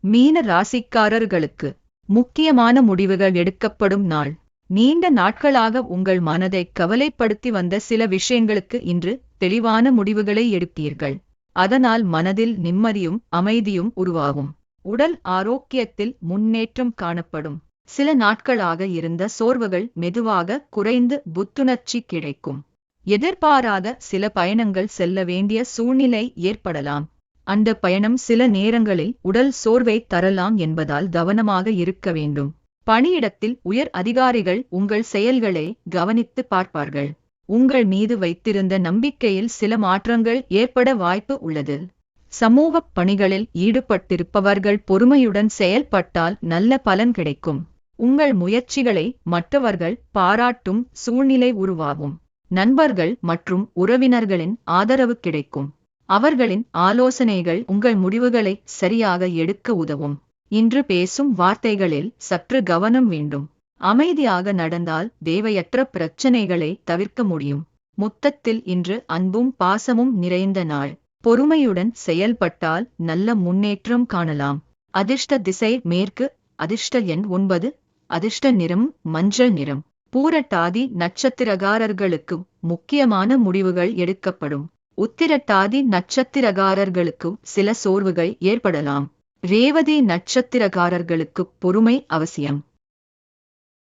மீன ராசிக்காரர்களுக்கு முக்கியமான முடிவுகள் எடுக்கப்படும் நாள். நீண்ட நாட்களாக உங்கள் மனதை கவலைப்படுத்தி வந்த சில விஷயங்களுக்கு இன்று தெளிவான முடிவுகளை எடுப்பீர்கள். அதனால் மனதில் நிம்மதியும் அமைதியும் உருவாகும். உடல் ஆரோக்கியத்தில் முன்னேற்றம் காணப்படும். சில நாட்களாக இருந்த சோர்வுகள் மெதுவாக குறைந்து புத்துணர்ச்சி கிடைக்கும். எதிர்பாராத சில பயணங்கள் செல்ல வேண்டிய சூழ்நிலை ஏற்படலாம். அந்த பயணம் சில நேரங்களில் உடல் சோர்வை தரலாம் என்பதால் கவனமாக இருக்க வேண்டும். பணியிடத்தில் உயர் அதிகாரிகள் உங்கள் செயல்களை கவனித்து பார்ப்பார்கள். உங்கள் மீது வைத்திருந்த நம்பிக்கையில் சில மாற்றங்கள் ஏற்பட வாய்ப்பு உள்ளது. சமூக பணிகளில் ஈடுபட்டிருப்பவர்கள் பொறுமையுடன் செயல்பட்டால் நல்ல பலன் கிடைக்கும். உங்கள் முயற்சிகளை மற்றவர்கள் பாராட்டும் சூழ்நிலை உருவாகும். நண்பர்கள் மற்றும் உறவினர்களின் ஆதரவு கிடைக்கும். அவர்களின் ஆலோசனைகள் உங்கள் முடிவுகளை சரியாக எடுக்க உதவும். இன்று பேசும் வார்த்தைகளில் சற்று கவனம் வேண்டும். அமைதியாக நடந்தால் தேவையற்ற பிரச்சனைகளை தவிர்க்க முடியும். மொத்தத்தில் இன்று அன்பும் பாசமும் நிறைந்த நாள். பொறுமையுடன் செயல்பட்டால் நல்ல முன்னேற்றம் காணலாம். அதிர்ஷ்ட திசை மேற்கு. அதிர்ஷ்ட எண் 9. அதிர்ஷ்ட நிறம் மஞ்சள் நிறம். பூரட்டாதி நட்சத்திரக்காரர்களுக்கு முக்கியமான முடிவுகள் எடுக்கப்படும். உத்திரட்டாதி நட்சத்திரக்காரர்களுக்கு சில சோர்வுகள் ஏற்படலாம். ரேவதி நட்சத்திரக்காரர்களுக்கு பொறுமை அவசியம்.